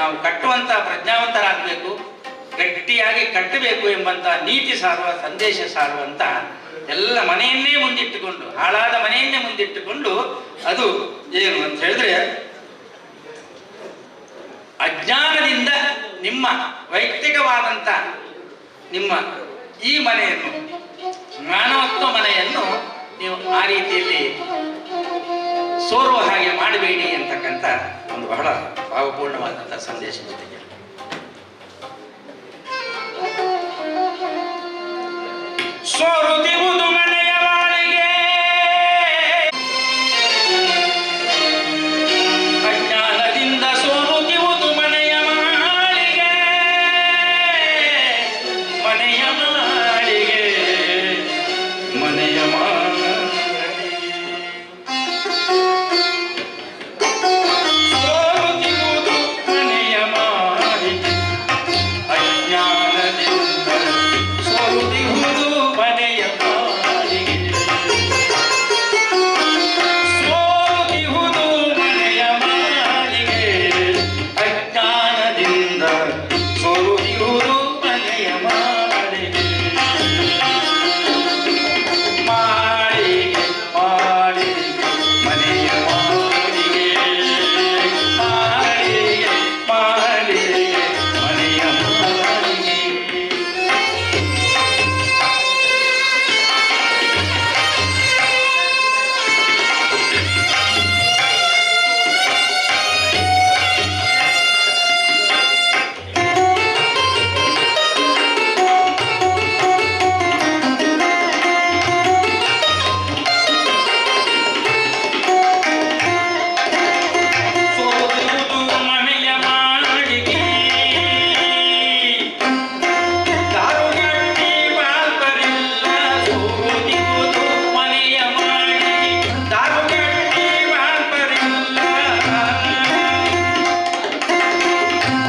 ನಾವು ಕಟ್ಟುವಂಥ ಪ್ರಜ್ಞಾವಂತರಾಗಬೇಕು, ಗಟ್ಟಿಯಾಗಿ ಕಟ್ಟಬೇಕು ಎಂಬಂಥ ನೀತಿ ಸಾರುವ, ಸಂದೇಶ ಸಾರುವಂಥ ಎಲ್ಲ ಮನೆಯನ್ನೇ ಮುಂದಿಟ್ಟುಕೊಂಡು, ಹಾಳಾದ ಮನೆಯನ್ನೇ ಮುಂದಿಟ್ಟುಕೊಂಡು ಅದು ಏನು ಅಂತ ಹೇಳಿದ್ರೆ, ಅಜ್ಞಾನದಿಂದ ನಿಮ್ಮ ವೈಯಕ್ತಿಕವಾದಂಥ ನಿಮ್ಮ ಈ ಮನೆಯನ್ನು, ಮಾನವತ್ವ ಮನೆಯನ್ನು ನೀವು ಆ ರೀತಿಯಲ್ಲಿ ಸೋರುವ ಹಾಗೆ ಮಾಡಬೇಡಿ ಅಂತಕ್ಕಂಥ ಒಂದು ಬಹಳ ಭಾವಪೂರ್ಣವಾದಂಥ ಸಂದೇಶ ಜೊತೆಗೆ ಸೋರುತ್ತಿರುವುದು ಮನೆಯ ಬಾಳಿಗೆ, ಅಜ್ಞಾನದಿಂದ ಸೋರುತ್ತಿರುವುದು ಮನೆಯ ಮಾಳಿಗೆ, ಮನೆಯ ಮಾಳಿಗೆ, ಮನೆಯ ಮಾಳಿಗೆ, ಸೋರುತ್ತಿರುವುದು ಮನೆಯ ಮಾಳಿಗೆ, ಅಜ್ಞಾನದಿಂದ ಸೋರುತ್ತಿರುವುದು ಮನೆಯ ಮಾಳಿಗೆ, ಸೋರುತ್ತಿರುವುದು ಮನೆಯ ಮಾಳಿಗೆ, ಅಜ್ಞಾನದಿಂದ ಸೋರುತ್ತಿರುವುದು ಮನೆಯ ಮಾಳಿಗೆ, ಮಾಳಿಗೆ, ಮಾಳಿಗೆ, ಮನೆಯ ಮಾಳಿಗೆ, ಮಾಳಿಗೆ, ಮಾಳಿಗೆ, ಮನೆಯ ಮಾಳಿಗೆ. ಸೋರುತ್ತಿರುವುದು ಮನೆಯ ಮಾಳಿಗೆ, ದಾರುಗಟ್ಟಿ ಬಾಳ್ಬರಿಲ್ಲ. ಸೋರುತ್ತಿರುವುದು ಮನೆಯ ಮಾಳಿಗೆ, ದಾರುಗಟ್ಟಿ ಬಾಳ್ಬರಿಲ್ಲ.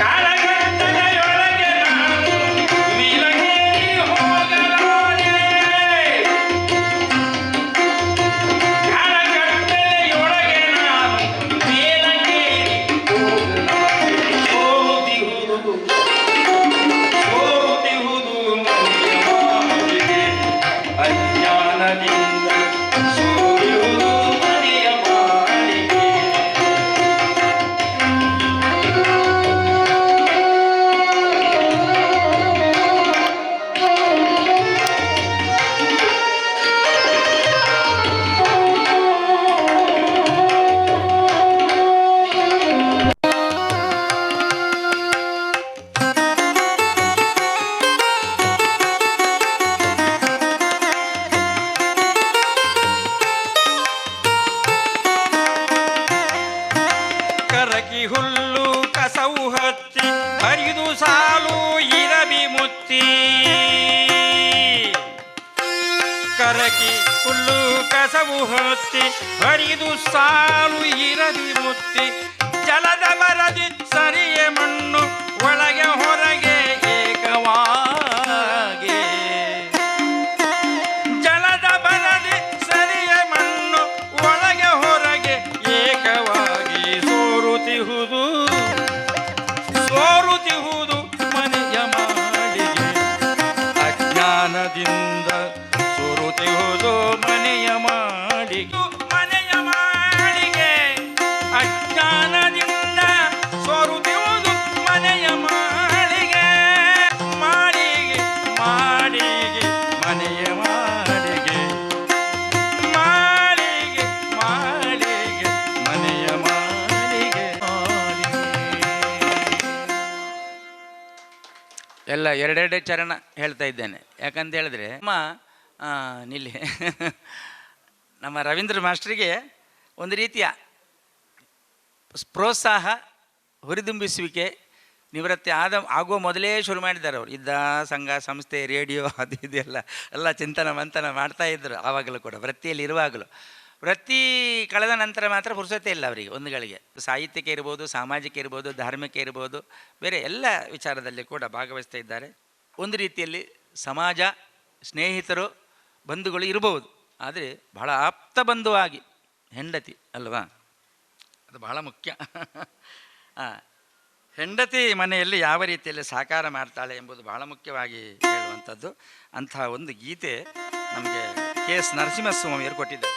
ಕಾಳಗಟ್ಟಲೆಯೊಳಗೆ ನಾನು ಮೇಲಗೇರಿ ಹೋಗಲಾರೆ, ಕಾಳಗಟ್ಟಲೆಯೊಳಗೆ ನಾನು ಮೇಲಗೇರಿ ಹೋಗಲಾರೆ. ಸೋರುತ್ತಿರುವುದು, ಸೋರುತ್ತಿರುವುದು ಮನೆಯ ಮಾಳಿಗೆ, ಅಜ್ಞಾನದಿಂದ ಸೋರುವುದು ಮನೆಯ ಮಾಳಿಗೆ. ಕರಕಿ ಹುಲ್ಲು ಕಸವು ಹತ್ತಿ ಹರಿದು ಸಾಲು ಇರಬಿ ಮುತ್ತಿ, ಕರಕಿ ಹುಲ್ಲು ಕಸವು ಹತ್ತಿ ಹರಿದು ಸಾಲು ಇರಬಿ ಮುತ್ತಿ, ಜಲದ ಬರದಿ ಸರಿಯೆ ಮಣ್ಣು ಒಳಗೆ ಹೊರಗೆ ಏಕವಾಗಿ, ಜಲದ ಬರದಿ ಸರಿಯೆ ಮಣ್ಣು ಒಳಗೆ ಹೊರಗೆ ಏಕವಾಗಿ, ಸೋರುತ್ತಿರುವುದು, ಸೋರುತ್ತಿರುವುದು ಮನೆಯ ಮಾಳಿಗೆ, ಅಜ್ಞಾನದಿಂದ ಸೋರುತ್ತಿರುವುದು ಮನೆಯ ಮಾಳಿಗೆ, ಮನೆಯ ಮಾಳಿಗೆ, ಅಜ್ಞಾನದಿಂದ ಸೋರುತ್ತಿರುವುದು ಮನೆಯ ಮಾಳಿಗೆ, ಮಾಳಿಗೆ, ಮಾಳಿಗೆ, ಮನೆಯ ಮಾಳಿಗೆ, ಮಾಳಿಗೆ, ಮಾಳಿಗೆ, ಮನೆಯ ಮಾಳಿಗೆ, ಮಾಳಿಗೆ. ಎಲ್ಲ ಎರಡೆರಡೇ ಚರಣ ಹೇಳ್ತಾ ಇದ್ದೇನೆ. ಯಾಕಂತ ಹೇಳಿದ್ರೆ ನಿಲ್ಲಿ ನಮ್ಮ ರವೀಂದ್ರ ಮಾಸ್ಟ್ರಿಗೆ ಒಂದು ರೀತಿಯ ಪ್ರೋತ್ಸಾಹ, ಹುರಿದುಂಬಿಸುವಿಕೆ ನಿವೃತ್ತಿ ಆಗುವ ಮೊದಲೇ ಶುರು ಮಾಡಿದ್ದಾರೆ ಅವರು. ಇದ್ದ ಸಂಘ ಸಂಸ್ಥೆ ರೇಡಿಯೋ ಅದು ಇದೆಲ್ಲ ಎಲ್ಲ ಚಿಂತನ ಮಂಥನ ಮಾಡ್ತಾಯಿದ್ರು. ಆವಾಗಲೂ ಕೂಡ ವೃತ್ತಿಯಲ್ಲಿ ಇರುವಾಗಲೂ. ವೃತ್ತಿ ಕಳೆದ ನಂತರ ಮಾತ್ರ ಪುರುಸತೆ ಇಲ್ಲ ಅವರಿಗೆ. ಒಂದುಗಳಿಗೆ ಸಾಹಿತ್ಯಕ್ಕೆ ಇರ್ಬೋದು, ಸಾಮಾಜಿಕ ಇರ್ಬೋದು, ಧಾರ್ಮಿಕ ಇರ್ಬೋದು, ಬೇರೆ ಎಲ್ಲ ವಿಚಾರದಲ್ಲಿ ಕೂಡ ಭಾಗವಹಿಸ್ತಾ ಇದ್ದಾರೆ. ಒಂದು ರೀತಿಯಲ್ಲಿ ಸಮಾಜ, ಸ್ನೇಹಿತರು, ಬಂಧುಗಳು ಇರಬಹುದು, ಆದರೆ ಬಹಳ ಆಪ್ತ ಬಂಧುವಾಗಿ ಹೆಂಡತಿ ಅಲ್ವಾ, ಅದು ಬಹಳ ಮುಖ್ಯ. ಹೆಂಡತಿ ಮನೆಯಲ್ಲಿ ಯಾವ ರೀತಿಯಲ್ಲಿ ಸಾಕಾರ ಮಾಡ್ತಾಳೆ ಎಂಬುದು ಬಹಳ ಮುಖ್ಯವಾಗಿ ಹೇಳುವಂಥದ್ದು. ಅಂತಹ ಒಂದು ಗೀತೆ ನಮಗೆ KS ನರಸಿಂಹಸ್ವಾಮಿಯವರು ಕೊಟ್ಟಿದ್ದಾರೆ.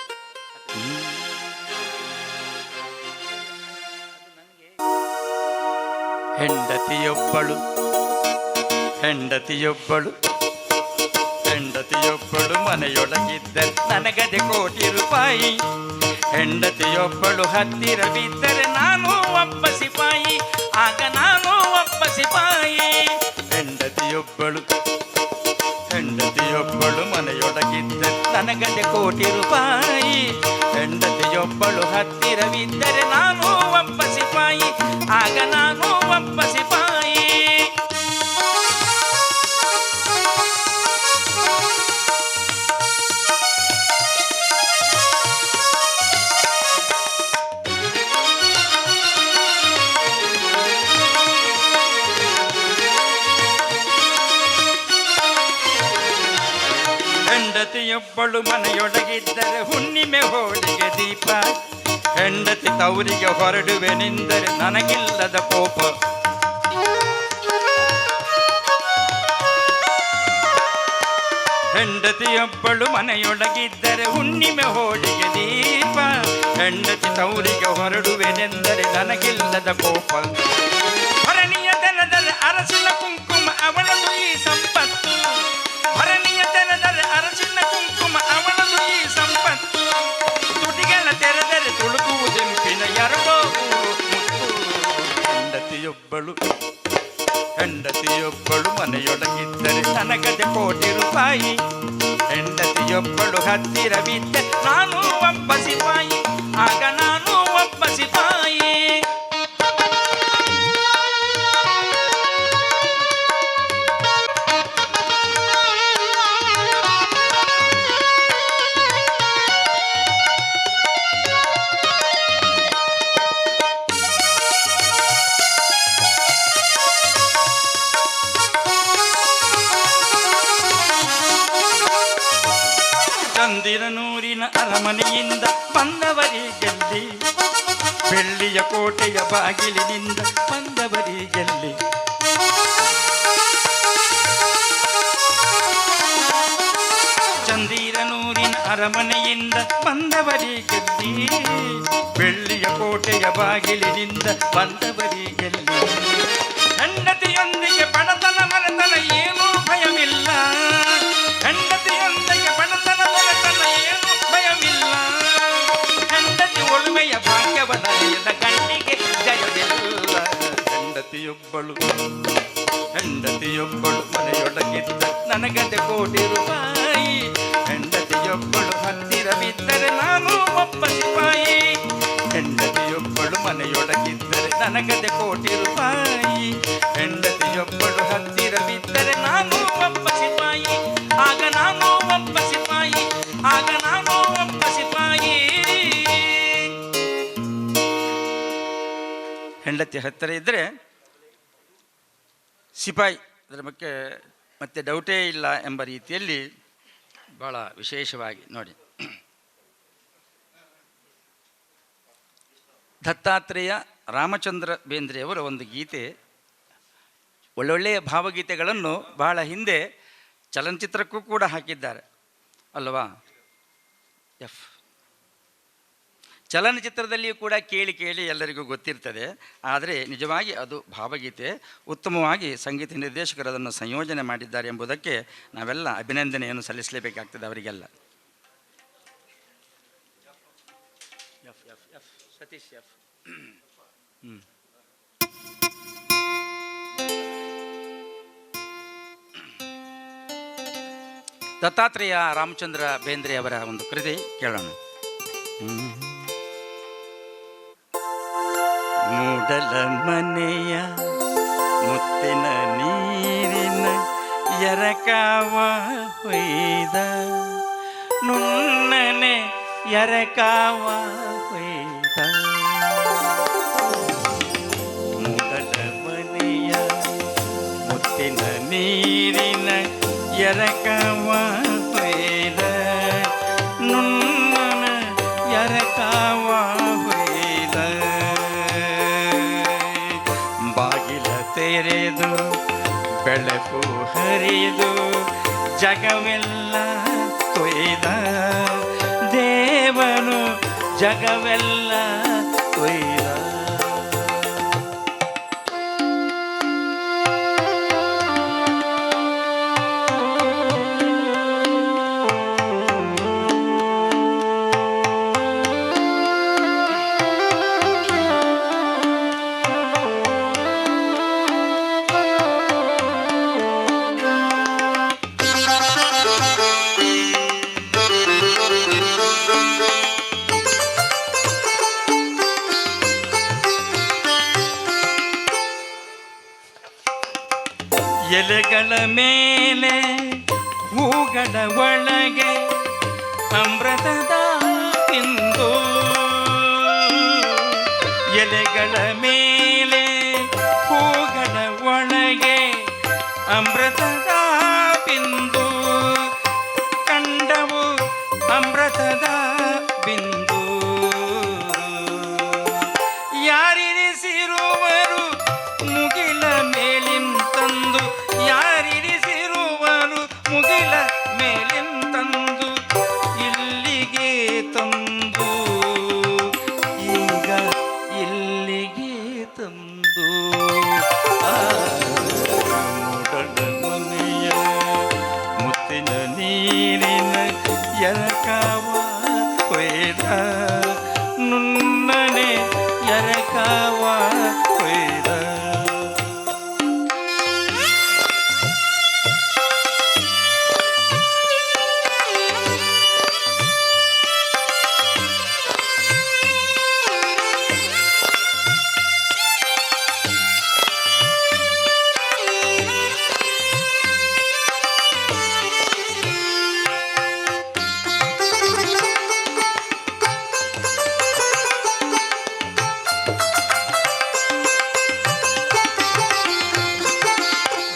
ಹೆಂಡತಿಯೊಬ್ಬಳು ಹೆಂಡತಿಯೊಬ್ಬಳು ಹೆಂಡತಿಯೊಬ್ಬಳು ಮನೆಯೊಳಗಿದ್ದರೆ ನನಗದೆ ಕೋಟಿ ರೂಪಾಯಿ. ಹೆಂಡತಿಯೊಬ್ಬಳು ಹತ್ತಿರವಿದ್ದರೆ ನಾನು ಒಬ್ಬ ಸಿಪಾಯಿ, ಆಗ ನಾನು ಒಬ್ಬ ಸಿಪಾಯಿ. ಹೆಂಡತಿಯೊಬ್ಬಳು ಹೆಂಡತಿಯೊಬ್ಬಳು ಮನೆಯೊಳಗಿದ್ದರೆ ನನಗದೆ ಕೋಟಿ ರೂಪಾಯಿ. ಹೆಂಡತಿಯೊಬ್ಬಳು ಹತ್ತಿರವಿದ್ದರೆ ನಾನು ಒಬ್ಬ ಸಿಪಾಯಿ, ಆಗ ನಾನು ಒಬ್ಬ ಸಿಪಾಯಿ. ಹೆಂಡತಿಯೊಬ್ಬಳು ಮನೆಯೊಳಗಿದ್ದರೆ ಹುಣ್ಣಿಮೆ ಹೋಳಿಗೆ ದೀಪ. ಹೆಂಡತಿ ತವರಿಗೆ ಹೊರಡುವೆನೆಂದರೆ ನನಗಿಲ್ಲದ ಕೋಪ. ಹೆಂಡತಿಯೊಬ್ಬಳು ಮನೆಯೊಳಗಿದ್ದರೆ ಹುಣ್ಣಿಮೆ ಹೋಳಿಗೆ ದೀಪ. ಹೆಂಡತಿ ತವರಿಗೆ ಹೊರಡುವೆನೆಂದರೆ ನನಗಿಲ್ಲದ ಕೋಪ. ಭರಣಿಯ ದನದರೆ ಅರಸಿನ ಕುಂಕುಮ ಅವಳದು ಈ ಸಂಪತ್ತು. ಭರಣಿಯ ದನದರೆ ಅರಸಿನ ಕುಂಕುಮ ಅವಳದು ಈ ಸಂಪತ್ತು. ತುಟಿಗಳ ತೆರೆದರೆ ತುಳುಕುವುದೆಂಪಿನ ಎರಡೋ ಮುತ್ತು. ಹೆಂಡತಿಯೊಬ್ಬಳು ಹೆಂಡತಿಯೊಬ್ಬಳು ಮನೆಯೊಳಗಿದ್ದರೆ ನನಗದೆ ಕೋಟಿ ರೂಪಾಯಿ. ಹೆಂಡತಿಯೊಬ್ಬಳು ಹತ್ತಿರವಿದ್ದರೆ ನಾನು ಒಬ್ಬ ಸಿಪಾಯಿ, ಆಗ ನಾನು ಒಬ್ಬ ಸಿಪಾಯಿ. ಚಂದಿರನೂರಿನ ಅರಮನೆಯಿಂದ ಬಂದವರಿಗೆಲ್ಲಿ, ಬೆಳ್ಳಿಯ ಕೋಟೆಯ ಬಾಗಿಲಿನಿಂದ ಬಂದವರಿಗೆಲ್ಲಿ. ಚಂದಿರನೂರಿನ ಅರಮನೆಯಿಂದ ಬಂದವರಿಗೆಲ್ಲಿ, ಬೆಳ್ಳಿಯ ಕೋಟೆಯ ಬಾಗಿಲಿನಿಂದ ಬಂದವರಿಗೆಲ್ಲಿ. ಹೆಂಡತಿಯೊಂದಿಗೆ ಬಡತನ ಮನೆತನ ಏನೂ ಭಯವಿಲ್ಲ. ಹೆಂಡತಿಯೊಂದಿಗೆ ಬಡತನ ಮನೆತನ ಏನೂ ಭಯವಿಲ್ಲ. ಹೆಂಡತಿ ಒಳ್ಮೆಯ ಭಾಗ್ಯವನರಿಯದ ಗಂಡಿಗೆ ಜಯವಿಲ್ಲ. ಹೆಂಡತಿಯೊಬ್ಬಳು ಹೆಂಡತಿಯೊಬ್ಬಳು ಮನೆಯೊಳಗಿದ್ದ ನನಗದೆ ಕೋಟಿ ರೂಪಾಯಿ. ಹೆಂಡತಿಯೊಬ್ಬಳು ಹತ್ತಿರವಿದ್ದರೆ ನಾನು ಒಬ್ಬ ಸಿಪಾಯಿ. ಹೆಂಡತಿಯೊಬ್ಬಳು ಮನೆಯೊಳಗಿದ್ದರೆ ನನಗದೆ ಕೋಟಿ ರೂಪಾಯಿ. ಹೆಂಡತಿಯೊಬ್ಬಳು ಹತ್ತಿರವಿದ್ದರೆ ನಾನು ಒಬ್ಬ ಸಿಪಾಯಿ, ಆಗ ನಾನು ಒಬ್ಬ ಸಿಪಾಯಿ, ಆಗ ನಾನು ಒಬ್ಬ ಸಿಪಾಯಿ. ಹೆಂಡತಿ ಹತ್ತಿರ ಇದ್ದರೆ ಸಿಪಾಯಿ, ಅದರ ಬಗ್ಗೆ ಮತ್ತೆ ಡೌಟೇ ಇಲ್ಲ ಎಂಬ ರೀತಿಯಲ್ಲಿ ಭಾಳ ವಿಶೇಷವಾಗಿ ನೋಡಿ. ದತ್ತಾತ್ರೇಯ ರಾಮಚಂದ್ರ ಬೇಂದ್ರೆಯವರ ಒಂದು ಗೀತೆ, ಒಳ್ಳೊಳ್ಳೆಯ ಭಾವಗೀತೆಗಳನ್ನು ಬಹಳ ಹಿಂದೆ ಚಲನಚಿತ್ರಕ್ಕೂ ಕೂಡ ಹಾಕಿದ್ದಾರೆ ಅಲ್ವಾ. ಚಲನಚಿತ್ರದಲ್ಲಿಯೂ ಕೂಡ ಕೇಳಿ ಕೇಳಿ ಎಲ್ಲರಿಗೂ ಗೊತ್ತಿರ್ತದೆ. ಆದರೆ ನಿಜವಾಗಿ ಅದು ಭಾವಗೀತೆ. ಉತ್ತಮವಾಗಿ ಸಂಗೀತ ನಿರ್ದೇಶಕರು ಅದನ್ನು ಸಂಯೋಜನೆ ಮಾಡಿದ್ದಾರೆ ಎಂಬುದಕ್ಕೆ ನಾವೆಲ್ಲ ಅಭಿನಂದನೆಯನ್ನು ಸಲ್ಲಿಸಲೇಬೇಕಾಗ್ತದೆ ಅವರಿಗೆಲ್ಲ. ಸತೀಶ್ ಎಫ್. ದತ್ತಾತ್ರೇಯ ರಾಮಚಂದ್ರ ಬೇಂದ್ರೆ ಅವರ ಒಂದು ಕೃತಿ ಕೇಳೋಣ. ಮೂಡಲ ಮನೆಯ ಮುತ್ತಿನ ನೀರಿನ ಎರಕಾವ ಹೊಯ್ದ, ನುಣ್ಣನೆ ಎರಕಾವ ಹೊಯ್ದ. ಮೂಡಲ ಮನೆಯ ಮುತ್ತಿನ ನೀರಿನ ಎರಕಾವ ಹೊಯ್ದ, ನುಣ್ಣನ ಎರಕಾವ ಹೊಯ್ದ. ಬಾಗಿಲ ಹರಿದು ಜಗವೆಲ್ಲ ತೊಯ್ದ ದೇವನು ಜಗವೆಲ್ಲ ತೊಯ್ದ. ಎಲೆಗಳ ಮೇಲೆ ಹೂಗಳ ಒಳಗೆ ಅಮೃತದ ಬಿಂದು, ಎಲೆಗಳ ಮೇಲೆ ಹೂಗಳ ಒಳಗೆ ಅಮೃತದ ಬಿಂದು, ಕಂಡವು ಅಮೃತದ ಬಿಂದು. ಯಾರಿರಿಸಿರುವರು ಮುಗಿಲ ಮೇಲಿಂತಂದು, ಯಾರಿರಿಸಿರುವರು ಮುಗಿಲ ಮೇಲಿಂತಂದು, ಇಲ್ಲಿಗೆ ತಂದು ಈಗ ಇಲ್ಲಿಗೆ ತಂದು. ಮೂಡಲ ಮನೆಯ ಮುತ್ತಿನ ನೀರಿನ ಎರಕವ ಕೊಯ್ದ, ನುಣ್ಣನೆ ಎರಕವ ಕೊಯ್ದ.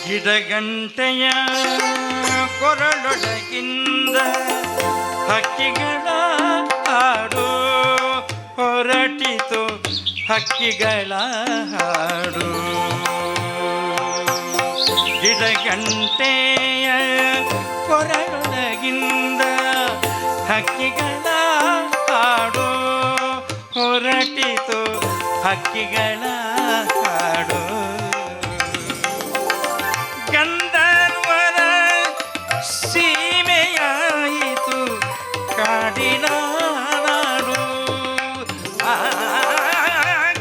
ಗಿಡಗಂಟೆಯ ಕೊರಳೊಳಗಿಂದ ಹಕ್ಕಿಗಳ ಹಾಡು ಹೊರಟಿತು, ಹಕ್ಕಿಗಳ ಹಾಡು. ಗಿಡಗಂಟೆಯ ಕೊರಳೊಳಗಿಂದ ಹಕ್ಕಿಗಳ ಹಾಡು ಹೊರಟಿತು, ಹಕ್ಕಿಗಳ ಹಾಡು. ಗಂಧರ್ವರ ಸೀಮೆಯಾಯಿತು ಕಾಡಿನ ನಾಡು,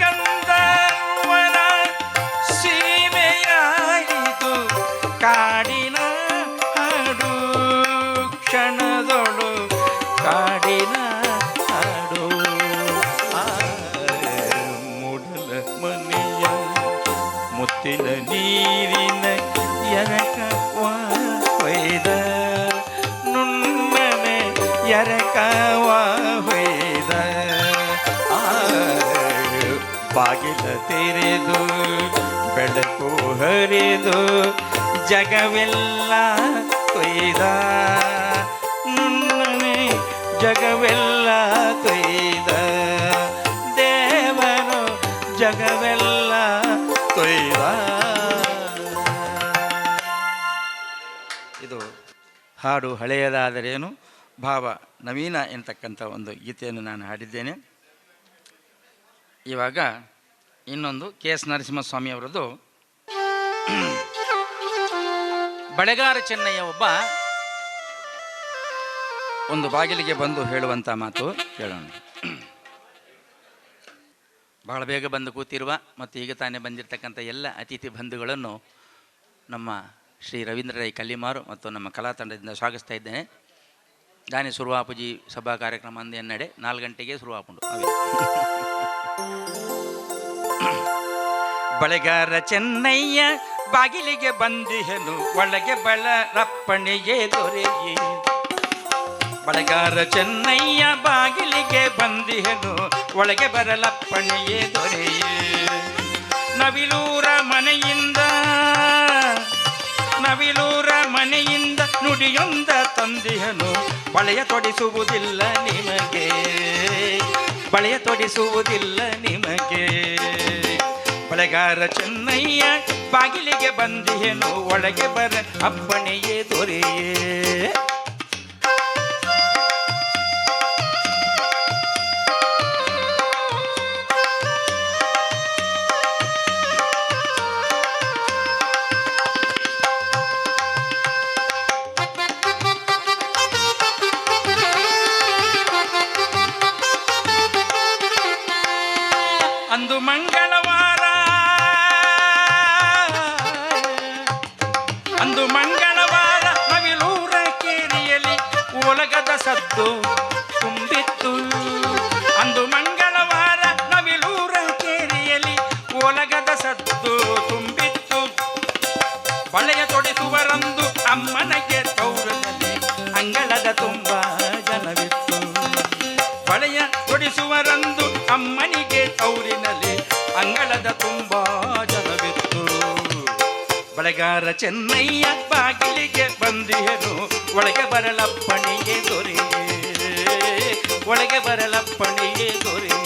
ಗಂಧರ್ವರ ಸೀಮೆಯಾಯಿತು ಕಾಡಿನ ಹಾಡು. ಕ್ಷಣದೊಳು ಕಾಡಿನ ಹಾಡು. ಮೂಡಲ ಮನೆಯ ಮುತ್ತಿನ ನೀರಿನ ಎರಕವ ಹೊಯ್ದ, ನುಣ್ಣನೆ ಎರಕವ ಹೊಯ್ದ. ಬಾಗಿಲ ತೆರೆದು ಬೆಳಕು ಹರಿದು ಜಗವೆಲ್ಲ ಕೊಯ್ದ, ನುಣ್ಣನೆ ಜಗವೆಲ್ಲ ಕೊಯ್ದ. ದೇವನು ಜಗವೆಲ್ಲ ಕೊಯ್ದ. ಇದು ಹಾಡು ಹಳೆಯದಾದರೇನು, ಭಾವ ನವೀನ ಎಂತಕ್ಕಂಥ ಒಂದು ಗೀತೆಯನ್ನು ನಾನು ಹಾಡಿದ್ದೇನೆ. ಇವಾಗ ಇನ್ನೊಂದು ಕೆ ಎಸ್ ನರಸಿಂಹಸ್ವಾಮಿ ಅವರದ್ದು. ಬಳೆಗಾರ ಚೆನ್ನಯ್ಯ ಒಬ್ಬ ಒಂದು ಬಾಗಿಲಿಗೆ ಬಂದು ಹೇಳುವಂಥ ಮಾತು ಕೇಳೋಣ. ಬಹಳ ಬೇಗ ಬಂದು ಕೂತಿರುವ ಮತ್ತು ಈಗ ತಾನೇ ಬಂದಿರತಕ್ಕಂಥ ಎಲ್ಲ ಅತಿಥಿ ಬಂಧುಗಳನ್ನು ನಮ್ಮ ಶ್ರೀ ರವೀಂದ್ರ ರೈ ಕಲ್ಲಿಮಾರು ಮತ್ತು ನಮ್ಮ ಕಲಾ ತಂಡದಿಂದ ಸ್ವಾಗತಿಸ್ತಾ ಇದ್ದೇನೆ. ದಾನಿ ಸುರುವಾಪುಜಿ ಸಭಾ ಕಾರ್ಯಕ್ರಮ ಅಂದು ಎನ್ನಡೆ 4 ಗಂಟೆಗೆ ಶುರುವಾಪುಂಡು. ಬಳೆಗಾರ ಚೆನ್ನಯ್ಯ ಬಾಗಿಲಿಗೆ ಬಂದಿಹನು, ಒಳಗೆ ಬಳರಪ್ಪಣಿಗೆ ದೊರೆಯೇ. ಬಳೆಗಾರ ಚೆನ್ನಯ್ಯ ಬಾಗಿಲಿಗೆ ಬಂದಿಹನು, ಒಳಗೆ ಬರಲಪ್ಪಣಿಗೆ ದೊರೆಯೇ. ನವಿಲೂರ ಮನೆಯಿಂದ ನುಡಿಯೊಂದ ತಂದಿಹನು, ಬಳೆಯ ತೊಡಿಸುವುದಿಲ್ಲ ನಿಮಗೆ, ಬಳೆಯ ತೊಡಿಸುವುದಿಲ್ಲ ನಿಮಗೆ. ಬಳೆಗಾರ ಚೆನ್ನಯ್ಯ ಬಾಗಿಲಿಗೆ ಬಂದಿಯೇನು ಒಳಗೆ ಬರ ಅಪ್ಪಣೆಯೇ ದೊರೆಯೇ. ಅಂದು ಮಂಗಳವಾರ ನವಿಲೂರ ಕೇರಿಯಲ್ಲಿ ಒಲಗದ ಸದ್ದು ತುಂಬಿತ್ತು. ಅಂದು ಮಂಗಳವಾರ ನವಿಲೂರ ಕೇರಿಯಲ್ಲಿ ಒಲಗದ ಸದ್ದು ತುಂಬಿತ್ತು. ಬಳೆಯ ತೊಡಿಸುವರಂದು ಅಮ್ಮನಿಗೆ ತೌರದಲ್ಲಿ ಅಂಗಳದ ತುಂಬ ಜನವಿತ್ತು. ಬಳೆಯ ತೊಡಿಸುವರಂದು ಅಮ್ಮನಿಗೆ ತೌರಿನಲ್ಲಿ ಅಂಗಳದ ತುಂಬ ಜನವಿತ್ತು. ಬಳೆಗಾರ ಚೆನ್ನಯ್ಯ ಬಾಗಿಲಿಗೆ ಬಂದಿಯನು ಒಳಗೆ ಬರಲಪ್ಪಣಿಗೆ ದೊರೆಯೇ. ಒಳಗೆ ಬರಲಪ್ಪಣಿಗೆ ದೊರೆಯೇ.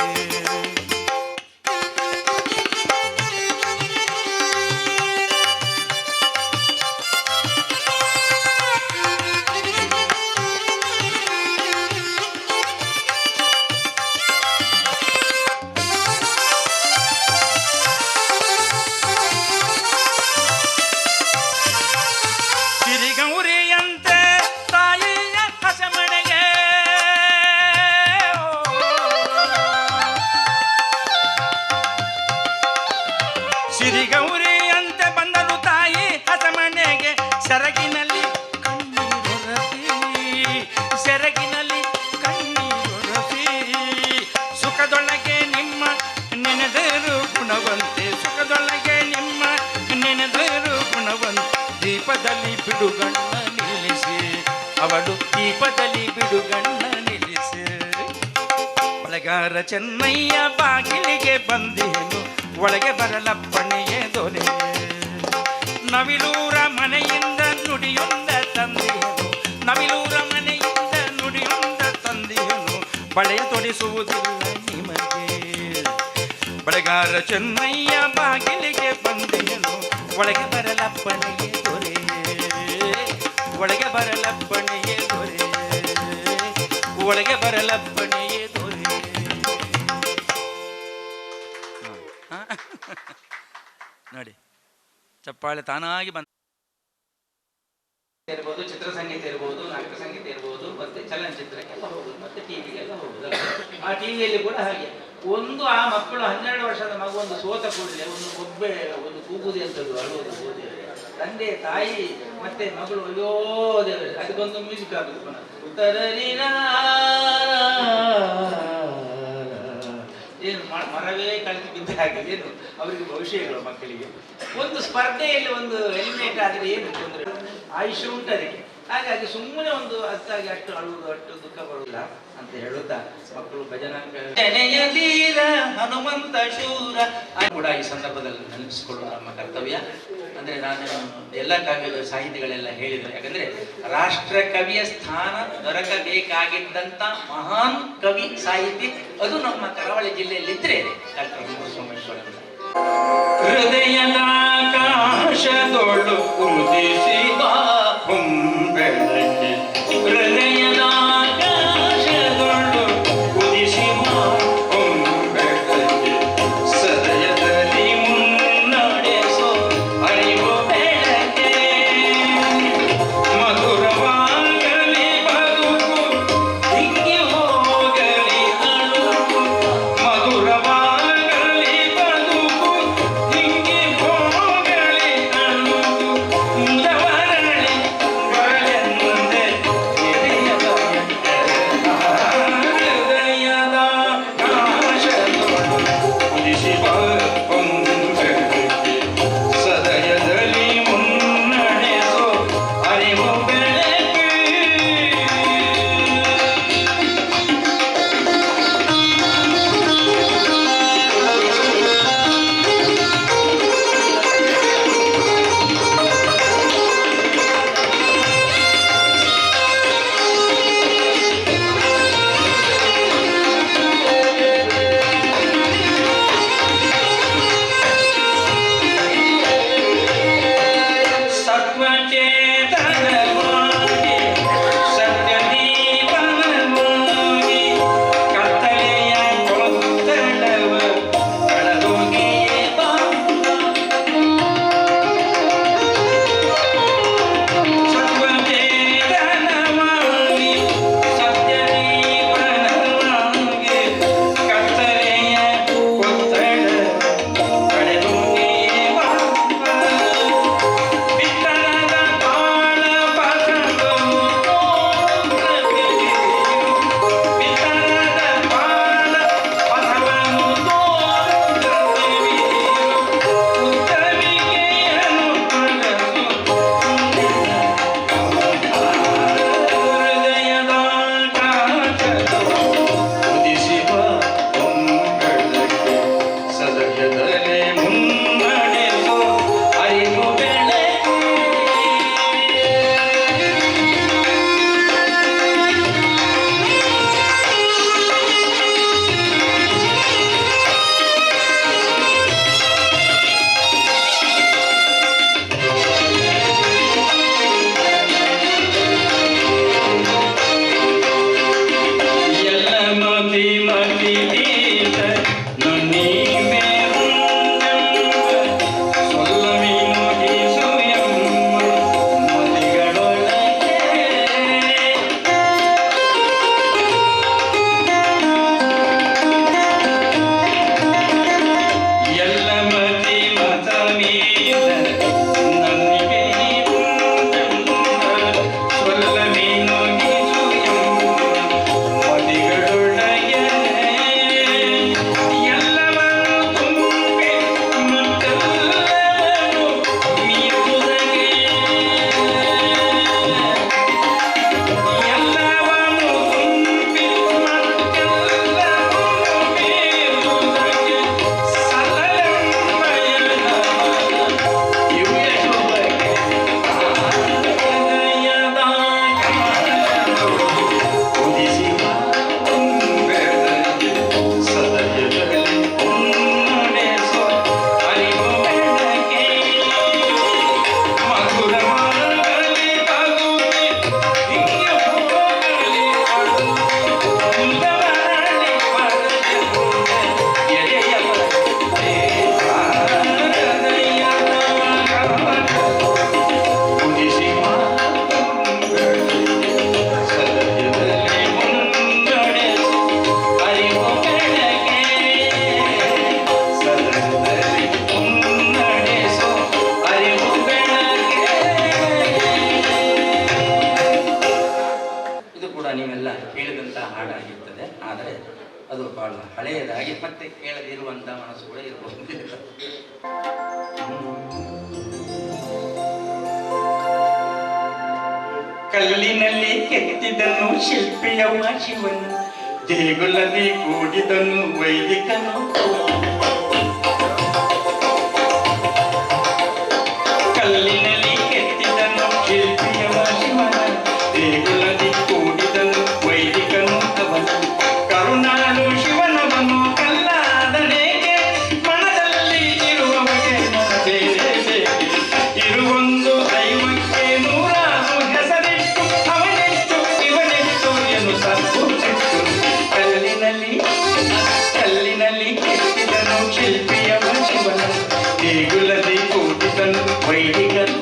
ಸಿರಿಗೌರಿಯಂತೆ ತಾಯಿಯ ಹಸಮಣೆಗೆ ಸಿರಿಗೌರಿಯಂತೆ ಬಂದದು ತಾಯಿ ಹಸಮಣೆಗೆ. ಸೆರಗಿನಲ್ಲಿ ಕಣ್ಣೀರೊರಸಿ ಸೆರಗಿನಲ್ಲಿ ಕಣ್ಣೀರೊರಸಿ ಸುಖದೊಳಗೆ ನಿಮ್ಮ ನೆನೆದರು ಗುಣವಂತೆ. ಸುಖದೊಳಗೆ ನಿಮ್ಮ ನೆನೆದರು ಗುಣವಂತೆ. ದೀಪದಲ್ಲಿ ಬಿಡುಗಣ್ಣ ನಿಲ್ಲಿಸಿ ಅವಳು ದೀಪದಲ್ಲಿ ಬಿಡುಗಣ್ಣ ನಿಲ್ಲಿಸಿ. ಬಳೆಗಾರ ಚೆನ್ನಯ್ಯ ಬಾಗಿಲಿಗೆ ಬಂದಿಯನು ಒಳಗೆ ಬರಲಪ್ಪಣೆಯೇ ದೊರೆಯೇ. ನವಿಲೂರ ಮನೆಯಿಂದ ನುಡಿಯೊಂದ ತಂದೆಯನು ನವಿಲೂರ ಮನೆಯಿಂದ ನುಡಿಯೊಂದ ತಂದೆಯನು ಬಳೆಯ ತೊಡಿಸುವುದಿಲ್ಲ ನಿಮಗೆ. ಬಳೆಗಾರ ಚೆನ್ನಯ್ಯ ಬಾಗಿಲಿಗೆ ಬಂದಿಯನು ಒಳಗೆ ಬರಲಪ್ಪಣೆಯೇ ದೊರೆಯೇ. ಒಳಗೆ ಬರಲಪ್ಪಣೆಯೇ ದೊರೆಯೇ. ಒಳಗೆ ಬರಲಪ್ಪಣೆಯೇ ದೊರೆಯೇ. ನೋಡಿ ಚಪ್ಪಾಳೆ ತಾನಾಗಿ ಬಂದ ಇರ್ಬೋದು, ಚಿತ್ರಸಂಗೀತ ಇರ್ಬೋದು, ನಾಟಕ ಸಂಗೀತ ಇರ್ಬೋದು, ಮತ್ತೆ ಚಲನಚಿತ್ರಕ್ಕೆಲ್ಲ ಹೋಗುದು, ಮತ್ತೆ ಟಿವಿಗೆಲ್ಲ ಹೋಗುದು. ಆ ಟಿವಿಯಲ್ಲಿ ಕೂಡ ಹಾಗೆ ಒಂದು ಆ ಮಕ್ಕಳು 12 ವರ್ಷದ ಮಗು ಒಂದು ಸೋತ ಕೂಡಲೇ ಒಂದು ಒಬ್ಬೆ ಒಂದು ಕೂಗುದಿ ಅಂತದ್ದು ಅಳುವುದು ಓದಿದ್ರೆ ತಂದೆ ತಾಯಿ ಮತ್ತೆ ಮಗಳು ಅಯ್ಯೋ ದೇವರೇ ಅದಕ್ಕೊಂದು ಮ್ಯೂಸಿಕ್ ಆಗುದು ಪುನಃ ಉತ್ತರಲಿನ ಏನು ಮರವೇ ಕಳೆದು ಬಿದ್ದ ಹಾಗೆ ಏನು ಅವರಿಗೆ ಭವಿಷ್ಯಗಳು ಮಕ್ಕಳಿಗೆ. ಒಂದು ಸ್ಪರ್ಧೆಯಲ್ಲಿ ಒಂದು ಎಲಿಮಿನೇಟ್ ಆದರೆ ಏನು ತೊಂದರೆ ಆಯುಷ್ಯ ಉಂಟು ಅದಕ್ಕೆ. ಹಾಗಾಗಿ ಸುಮ್ಮನೆ ಒಂದು ಅಷ್ಟಾಗಿ ಅಷ್ಟು ಅಳುವುದು ಅಷ್ಟು ದುಃಖ ಬರುವುದಿಲ್ಲ ಅಂತ ಹೇಳುತ್ತಾ ಮಕ್ಕಳು ಭಜನಾಂಗ ಹನುಮಂತ ಶೂರ ಕೂಡ ಈ ಸಂದರ್ಭದಲ್ಲಿ ನೆನಪಿಸಿಕೊಳ್ಳುವುದು ನಮ್ಮ ಕರ್ತವ್ಯ. ಅಂದ್ರೆ ನಾನು ಎಲ್ಲ ಕಾವ್ಯ ಸಾಹಿತಿಗಳೆಲ್ಲ ಹೇಳಿದ್ರು. ಯಾಕಂದ್ರೆ ರಾಷ್ಟ್ರ ಕವಿಯ ಸ್ಥಾನ ದೊರಕಬೇಕಾಗಿದ್ದಂತ ಮಹಾನ್ ಕವಿ ಸಾಹಿತಿ ಅದು ನಮ್ಮ ಕರಾವಳಿ ಜಿಲ್ಲೆಯಲ್ಲಿದ್ರೆ ಡಾಕ್ಟರ್ ಸೋಮೇಶ್ವರ. ಹೃದಯದಾಕಾಶದೊಳು ಉದಿಸಿದ ಬೆಳಗ್ಗೆ ಹೃದಯದಾಕಾಶದೊಳು ಉದಿಸಿದ ಬೆಳಗ್ಗೆ ಸದಯದಲ್ಲಿ ಮುನ್ನಡೆಸೋ ಅರಿವು ಬೆಳಗ್ಗೆ ಮಧುರವಾಗಲಿ ಬದುಕು ಹಿಂಗೆ ಹೋಗಲಿ ಅಳುಕು ಮಧುರವಾಗಲಿ ಬದುಕು ಹಿಂಗೆ ಹೋಗಲಿ ಅಳುಕು ನೀವೆಲ್ಲ ಕೇಳಿದಂಥ ಹಾಡಾಗಿರ್ತದೆ. ಆದರೆ ಅದು ಬಹಳ ಹಳೆಯದಾಗಿ ಮತ್ತೆ ಕೇಳದಿರುವಂಥ ಮನಸ್ಸು ಕೂಡ ಇರಬಹುದು. ಕಲ್ಲಿನಲ್ಲಿ ಕೆತ್ತಿದನು ಶಿಲ್ಪಿಯವ ಶಿವನು, ದೇಗುಲದಿ ಕೂಡಿದನು ವೈದಿಕನು. ಕಲ್ಲಿನಲ್ಲಿ ಕೆತ್ತಿದನು ಶಿಲ್ಪಿಯವ ಶಿವನ, ದೇಗುಲದಿ ಕೂಡಿದನು ವೈದಿಕನು ಅವನು. ಕರುಣಾಳು ಶಿವನವನು ಕಲ್ಲಾದನೇಗೆ, ಮನದಲ್ಲಿ ಇರುವವಗೆ ಬೇರೆ ಬೇರೆ. ಇರುವೊಂದು ದೈವಕ್ಕೆ ನೂರಾರು ಹೆಸರಿಟ್ಟು, ಅವನೆಷ್ಟು ಇವನೆಷ್ಟು ಎನ್ನುತ್ತ ಕೂಚಿಟ್ಟು. ಕಲ್ಲಿನಲ್ಲಿ ಕೆತ್ತಿದನು ಶಿಲ್ಪಿಯವ ಶಿವನ, ದೇಗುಲದಿ ಕೂಡಿದನು ವೈದಿಕನು.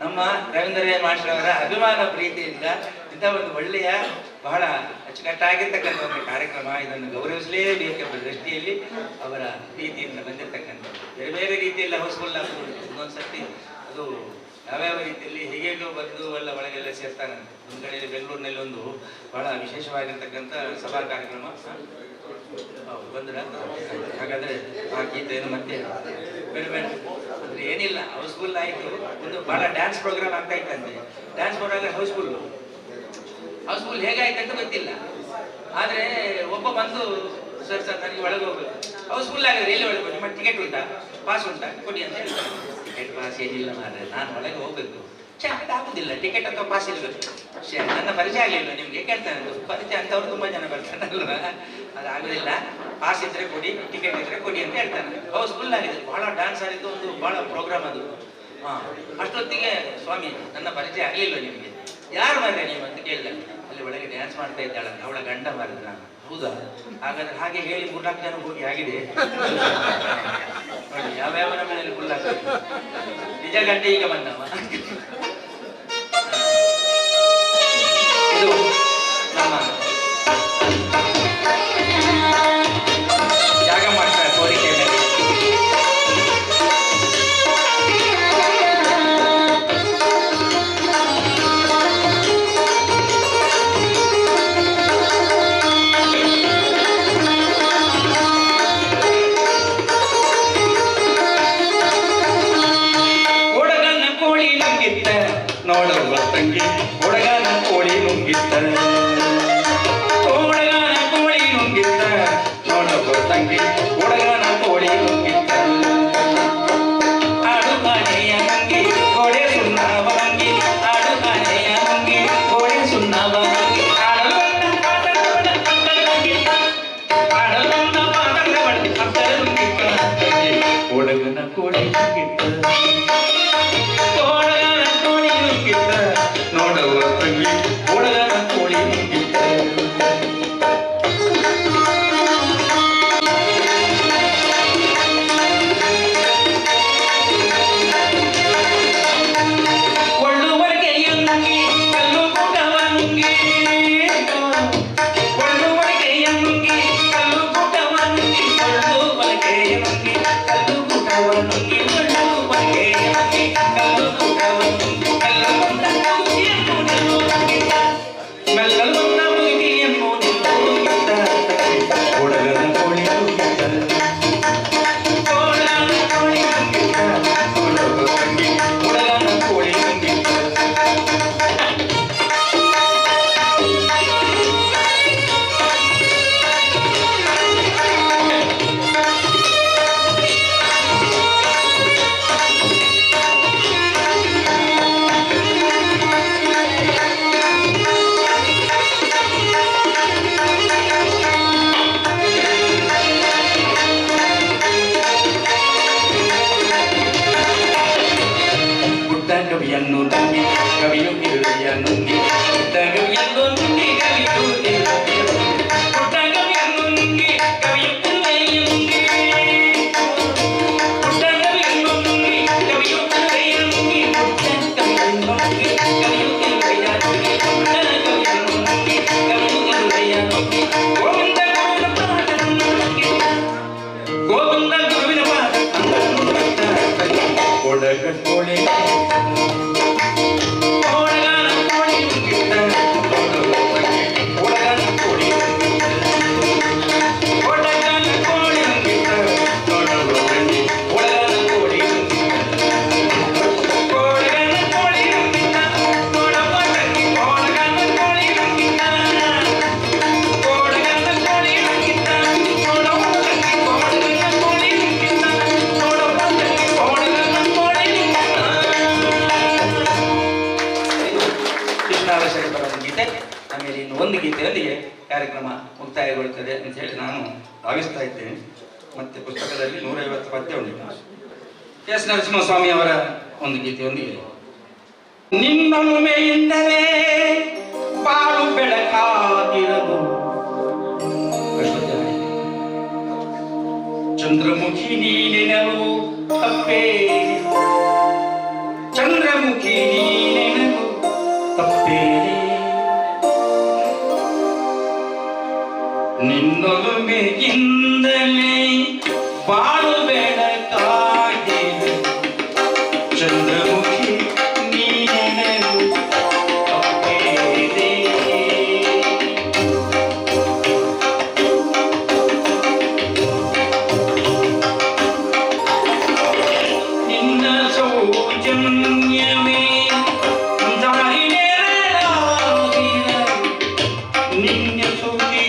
ನಮ್ಮ ರವೀಂದ್ರ ಮಾಸ್ಟರ್ ಅಭಿಮಾನ ಪ್ರೀತಿಯಿಂದ ಇಂಥ ಒಂದು ಒಳ್ಳೆಯ ಬಹಳ ಅಚ್ಚುಕಟ್ಟಾಗಿರ್ತಕ್ಕಂಥ ಒಂದು ಕಾರ್ಯಕ್ರಮ, ಇದನ್ನು ಗೌರವಿಸಲೇಬೇಕೆಂಬ ದೃಷ್ಟಿಯಲ್ಲಿ ಅವರ ಪ್ರೀತಿಯಿಂದ ಬಂದಿರತಕ್ಕಂಥ ಬೇರೆ ಬೇರೆ ರೀತಿಯಲ್ಲಿ ಹೌಸ್ಫುಲ್ ಆಗ್ಬೋದು. ಇನ್ನೊಂದು ಸರ್ತಿ ಅದು ಯಾವ್ಯಾವ ರೀತಿಯಲ್ಲಿ ಹೇಗೇಗೋ ಬಂದು ಎಲ್ಲ ಒಳಗೆಲ್ಲ ಸೇರ್ತಾರಂತೆ. ಒಂದು ಕಡೆ ಬೆಂಗಳೂರಿನಲ್ಲಿ ಒಂದು ಬಹಳ ವಿಶೇಷವಾಗಿರ್ತಕ್ಕಂಥ ಸಭಾ ಕಾರ್ಯಕ್ರಮ ಬಂದ್ರ. ಹಾಗಾದ್ರೆ ಆ ಗೀತೆಯನ್ನು ಮತ್ತೆ ಬೇಡ ಬೇಡ ಅಂದ್ರೆ ಏನಿಲ್ಲ, ಹೌಸ್ಫುಲ್ ಆಯಿತು. ಒಂದು ಬಹಳ ಡ್ಯಾನ್ಸ್ ಪ್ರೋಗ್ರಾಮ್ ಆಗ್ತಾ ಇತ್ತಂತೆ. ಡ್ಯಾನ್ಸ್ ಪ್ರೋಗ್ರಾಮ್ ಹೌಸ್ಫುಲ್ ಹೇಗಾಯ್ತಂತ ಗೊತ್ತಿಲ್ಲ. ಆದರೆ ಒಬ್ಬ ಬಂದು ಸರ್ ನನಗೆ ಒಳಗೆ ಹೋಗ್ಬೇಕು, ಹೌಸ್ಫುಲ್ ಆಗಿದ್ರೆ ಎಲ್ಲಿ ಒಳಗೆ ನಿಮ್ಮ ಟಿಕೆಟ್ ಉಂಟಾ, ಪಾಸ್ ಉಂಟಾ ಕೊಡಿ ಅಂತ ಹೇಳ್ತಾರೆ. ಟಿಕೆಟ್ ಪಾಸ್ ಏನಿಲ್ಲ ಮಾರ್ರೆ, ನಾನು ಒಳಗೆ ಹೋಗ್ಬೇಕು. ಆಗುದಿಲ್ಲ, ಟಿಕೆಟ್ ಅಥವಾ ಪಾಸ್ ಇರಬೇಕು. ನನ್ನ ಪರಿಚಯ ಆಗಲಿಲ್ಲ ನಿಮ್ಗೆ ಕೇಳ್ತಾನೆ, ಪರಿಚಯ ಅಂತವ್ರು ತುಂಬಾ ಜನ ಬರ್ತಾನಲ್ವ, ಅದಾಗುದಿಲ್ಲ. ಪಾಸ್ ಇದ್ರೆ ಕೊಡಿ, ಟಿಕೆಟ್ ಇದ್ರೆ ಕೊಡಿ ಅಂತ ಹೇಳ್ತಾನೆ. ಹೌಸ್ಫುಲ್ ಆಗಿದೆ, ಬಹಳ ಡ್ಯಾನ್ಸ್ ಆಗಿದ್ದು, ಒಂದು ಬಹಳ ಪ್ರೋಗ್ರಾಮ್ ಅದು. ಅಷ್ಟೊತ್ತಿಗೆ ಸ್ವಾಮಿ ನನ್ನ ಪರಿಚಯ ಆಗಲಿಲ್ಲ ನಿಮಗೆ, ಯಾರು ಮಾರ್ರೆ ನೀವು ಅಂತ ಕೇಳಿದ. ಅಲ್ಲಿ ಒಳಗೆ ಡ್ಯಾನ್ಸ್ ಮಾಡ್ತಾ ಇದ್ದಾಳಂತ, ಅವಳ ಗಂಡ ಮಾರಿದ. ನಾನು ಹೌದಾ, ಹಾಗಾದ್ರೆ ಹಾಗೆ ಹೇಳಿ 3-4 ಜನ ಹೋಗಿ ಆಗಿದೆ ನೋಡಿ, ಯಾವ್ಯಾವ ನಮ್ಮನೆಯಲ್ಲಿ ಫುಲ್ ಆಗ್ತದೆ. ನಿಜ ಗಂಟೆ ಈಗ ಬಂದವ. ಇದು ನಮ್ಮ ಜಾಗ ಮಾಡ್ತಾರೆ ಕೋರಿಕೆ ಮೇಲೆ. ಕವಿಯನ್ನು ನುಂಗಿ ಕವಿಯು ಇರುವೆಯ ನುಂಗಿ ಪುಟ್ಟ ಕವಿಯನ್ನು ನುಂಗಿ ಕವಿಯು ಇರುವೆಯ ನುಂಗಿ ಪುಟ್ಟ ಕವಿಯನ್ನು ನುಂಗಿ ಕವಿಯು ಇರುವೆಯ ನುಂಗಿ ಪುಟ್ಟ ಕವಿಯನ್ನು ನುಂಗಿ ಕವಿಯು ಇರುವೆಯ ನುಂಗಿ ಪುಟ್ಟ ಕವಿಯನ್ನು ನುಂಗಿ ಕವಿಯು ಇರುವೆಯ ನುಂಗಿ ಪುಟ್ಟ ಕವಿಯನ್ನು ನುಂಗಿ ಕವಿಯು ಇರುವೆಯ ನುಂಗಿ ಗೋವಿಂದ ಗುರುವಿನ ಪಾದವನ್ನು ನುಂಗಿದ ಗೋವಿಂದ ಗುರುವಿನ ಪಾದವನ್ನು ಕೊಡಗ ಕೋಳಿ ಗೀತೆ ಆಮೇಲೆ ಇನ್ನು ಒಂದು ಗೀತೆಯೊಂದಿಗೆ ಕಾರ್ಯಕ್ರಮ ಮುಕ್ತಾಯಗೊಳ್ಳುತ್ತದೆ ಅಂತ ಹೇಳಿ ನಾನು ಭಾವಿಸ್ತಾ ಇದ್ದೇನೆ. ಮತ್ತೆ ಪುಸ್ತಕದಲ್ಲಿ 150 ಪದ್ಯ ಉಂಟು. ಎಸ್ ನರಸಿಂಹಸ್ವಾಮಿ ಅವರ ಒಂದು ಗೀತೆಯೊಂದಿಗೆ ನಿನ್ನೊಲುಮೆಯಿಂದಲೇ ಬಾಳು ಬೆಳಕಾಗಿರದು ಚಂದ್ರಮುಖಿ ನೀನೆನಲು ತಪ್ಪೇ ಚಂದ್ರಮುಖಿ ನೀನೆನಲು ತಪ್ಪೇ ನಿನ್ನೊಲುಮೆಯಿಂದಲೇ ಬಾಳು ಬೆಳಕಾಗಿದೆ ಚಂದ್ರಮುಖಿ ನೀನೆನಲು ತಪ್ಪೇದೆ ನಿನ್ನ ಸೌಜನ್ಯವೇ ನಿನ್ನ ಸುದ್ದಿ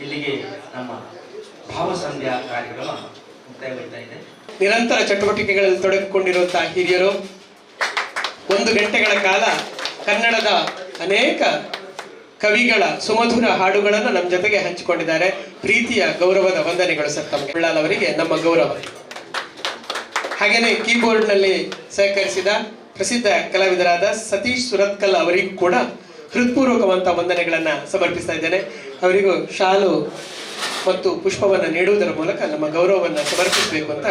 ಇಲ್ಲಿಗೆ ನಮ್ಮ ಭಾವಸಂಧ್ಯಾ ಕಾರ್ಯಕ್ರಮ ಮುಕ್ತಾಯಗೊಳ್ತಾ ಇದೆ. ನಿರಂತರ ಚಟುವಟಿಕೆಗಳಲ್ಲಿ ತೊಡಗಿಕೊಂಡಿರುವಂತಹ ಹಿರಿಯರು 1 ಗಂಟೆಗಳ ಕಾಲ ಕನ್ನಡದ ಅನೇಕ ಕವಿಗಳ ಸುಮಧುರ ಹಾಡುಗಳನ್ನು ನಮ್ಮ ಜೊತೆಗೆ ಹಂಚಿಕೊಂಡಿದ್ದಾರೆ. ಪ್ರೀತಿಯ ಗೌರವದ ವಂದನೆಗಳು ಸರ್ ತಮಗೆ. ಬಳ್ಳಾಲ್ ಅವರಿಗೆ ನಮ್ಮ ಗೌರವ. ಹಾಗೆಯೇ ಕೀಬೋರ್ಡ್ನಲ್ಲಿ ಸಹಕರಿಸಿದ ಪ್ರಸಿದ್ಧ ಕಲಾವಿದರಾದ ಸತೀಶ್ ಸುರತ್ಕಲ್ ಅವರಿಗೂ ಕೂಡ ಹೃತ್ಪೂರ್ವಕವಂತ ವಂದನೆಗಳನ್ನು ಸಮರ್ಪಿಸ್ತಾ ಇದ್ದೇನೆ. ಅವರಿಗೂ ಶಾಲು ಮತ್ತು ಪುಷ್ಪವನ್ನು ನೀಡುವುದರ ಮೂಲಕ ನಮ್ಮ ಗೌರವವನ್ನು ಸಮರ್ಪಿಸಬೇಕು ಅಂತ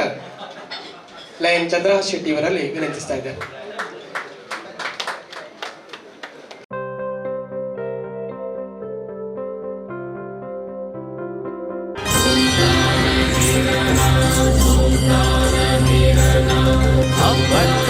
ಲಯನ್ ಚಂದ್ರಹಾಸ್ ಶೆಟ್ಟಿ ಅವರಲ್ಲಿ ವಿನಂತಿಸ್ತಾ ಇದ್ದೇನೆ. But